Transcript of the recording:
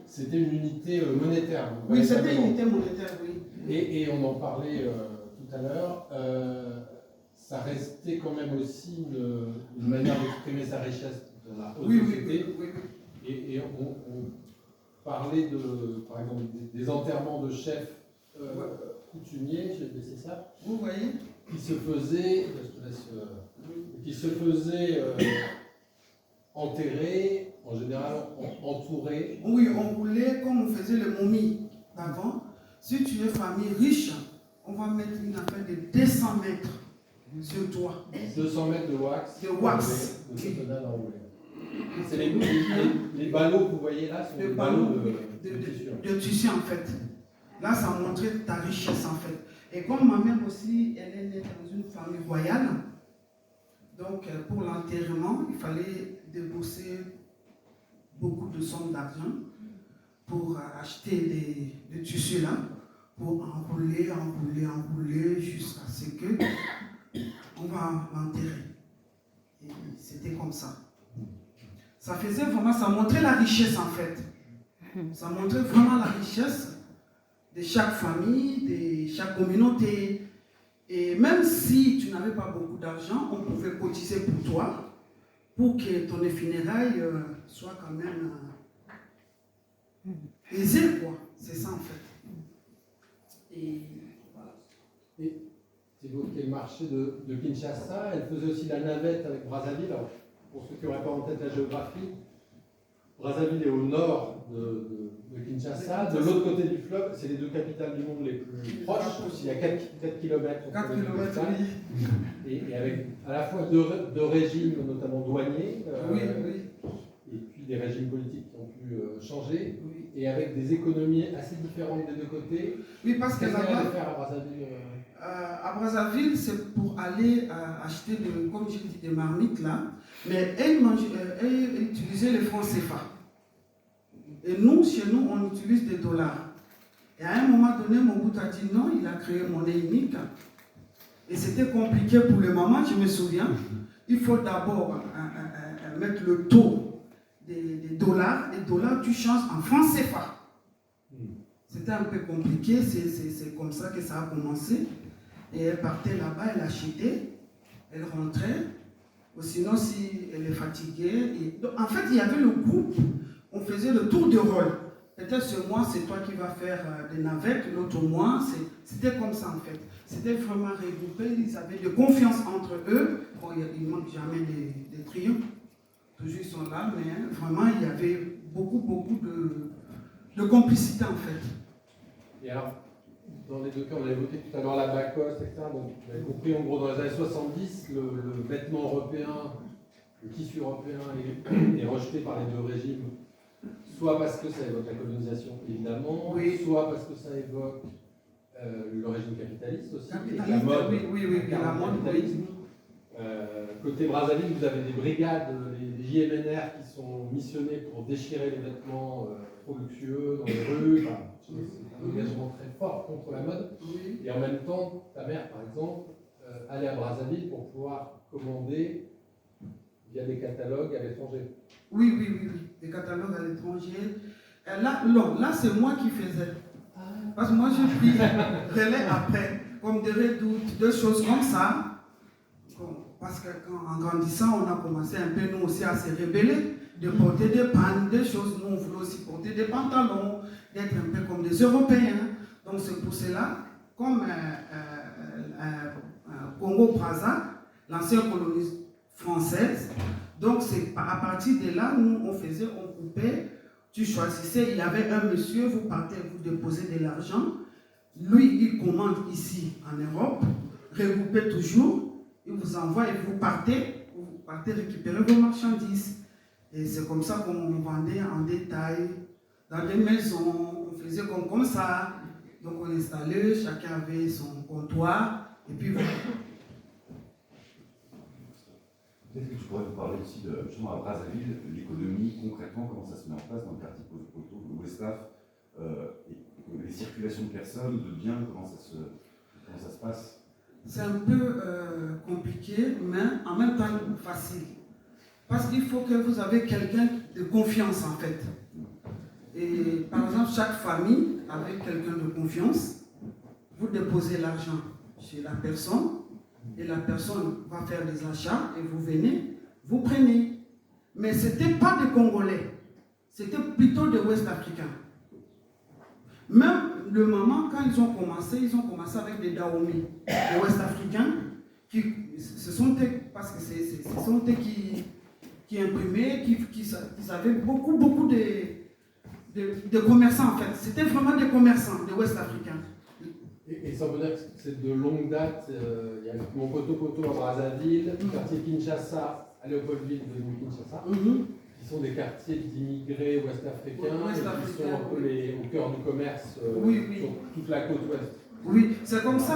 c'était une unité monétaire. Oui, c'était une unité monétaire, oui. Et on en parlait tout à l'heure, ça restait quand même aussi une manière d'exprimer sa richesse dans la haute société. Oui. Et on parlait par exemple, des enterrements de chefs coutumiers, c'est ça? Vous voyez? Qui se faisaient, enterrer, en général entourés. Oui, on voulait, comme on faisait les momies d'avant, si tu es famille riche, on va mettre une affaire de 200 mètres sur toi. 200 mètres de wax. De wax. De cotonnade enroulée. C'est les ballots que vous voyez là, sont des ballots de tissu en fait. Là, ça montrait ta richesse en fait. Et comme ma mère aussi, elle est née dans une famille royale, donc pour l'enterrement, il fallait débourser beaucoup de sommes d'argent pour acheter des tissus là, pour enrouler jusqu'à ce que on va l'enterrer. Et c'était comme ça. Ça faisait vraiment, ça montrait la richesse en fait. Ça montrait vraiment la richesse de chaque famille, de chaque communauté. Et même si tu n'avais pas beaucoup d'argent, on pouvait cotiser pour toi, pour que ton funérailles soit quand même aisé, quoi. C'est ça en fait. Et voilà. Et tu évoquais le marché de Kinshasa, elle faisait aussi la navette avec Brazzaville. Alors, pour ceux qui n'auraient pas en tête la géographie, Brazzaville est au nord de Kinshasa. De l'autre côté du fleuve, c'est les deux capitales du monde les plus proches. Il y a 4 km. 4 km, oui. Et avec à la fois deux régimes, notamment douaniers, oui. et puis des régimes politiques qui ont pu changer, et avec des économies assez différentes des deux côtés. Oui, parce que là-bas, faire à Brazzaville. À Brazzaville, c'est pour aller acheter, comme je dis, des marmites là, mais elle utilisait les francs CFA. Et nous, chez nous, on utilise des dollars. Et à un moment donné, Mobutu a dit non, il a créé monnaie unique. Et c'était compliqué pour le moment, je me souviens. Il faut d'abord mettre le taux des dollars. Les dollars, tu changes en francs CFA. C'était un peu compliqué, c'est comme ça que ça a commencé. Et elle partait là-bas, elle achetait, elle rentrait. Ou sinon, si elle est fatiguée. Donc, en fait, il y avait le groupe, on faisait le tour de rôle. Peut-être ce mois, c'est toi qui vas faire des navettes, l'autre mois, c'était comme ça en fait. C'était vraiment regroupé, ils avaient de confiance entre eux. Bon, il ne manque jamais des trios, toujours ils sont là, mais vraiment, il y avait beaucoup de complicité en fait. Et alors, dans les deux cas, on a évoqué tout à l'heure la Bacoste, etc. Donc, vous avez compris, en gros, dans les années 70, le vêtement européen, le tissu européen est rejeté par les deux régimes, soit parce que ça évoque la colonisation, évidemment, soit parce que ça évoque le régime capitaliste aussi, la mode, la mode, capitalisme. Côté Brazzaville, vous avez des brigades, les JMNR, qui sont missionnées pour déchirer les vêtements trop luxueux dans les rues. Enfin, c'est un engagement très fort contre la mode. Et en même temps, ta mère, par exemple, allait à Brazzaville pour pouvoir commander via des catalogues à l'étranger. Oui, des catalogues à l'étranger. Là c'est moi qui faisais. Parce que moi, j'ai pris relais après, comme des redoutes, des choses comme ça. Parce qu'en grandissant, on a commencé un peu, nous aussi, à se rebeller, de porter des pannes, des choses. Nous, on voulait aussi porter des pantalons, d'être un peu comme des Européens. Donc, c'est pour cela, comme Congo-Brazza, l'ancienne colonie française, donc c'est à partir de là, nous, on coupait, tu choisissais, il y avait un monsieur, vous partez, vous déposez de l'argent, lui, il commande ici, en Europe, regroupez toujours, il vous envoie et vous partez récupérer vos marchandises. Et c'est comme ça qu'on vendait en détail, dans des maisons, on faisait comme ça. Donc on installait, chacun avait son comptoir, et puis voilà. Peut-être que tu pourrais nous parler aussi de, justement, à Brazzaville, l'économie, concrètement, comment ça se met en place dans le quartier Poto, le Westaf, les circulations de personnes, de biens, comment ça se passe? C'est un peu compliqué, mais en même temps facile. Parce qu'il faut que vous avez quelqu'un de confiance en fait. Et par exemple, chaque famille, avec quelqu'un de confiance, vous déposez l'argent chez la personne et la personne va faire des achats et vous venez, vous prenez. Mais ce n'était pas des Congolais, c'était plutôt des Ouest-Africains. Même le moment, quand ils ont commencé avec des Dahomey, des Ouest-Africains, parce que ce sont eux qui imprimaient, qui avaient beaucoup de commerçants en fait. C'était vraiment des commerçants, des Ouest-Africains. Et ça veut dire que c'est de longue date. Il y a mon Poto à Brazzaville, le quartier Kinshasa à Léopoldville, devenu Kinshasa, qui sont des quartiers d'immigrés ouest-africains, qui sont un peu au cœur du commerce sur toute la côte ouest. Oui, c'est comme ça.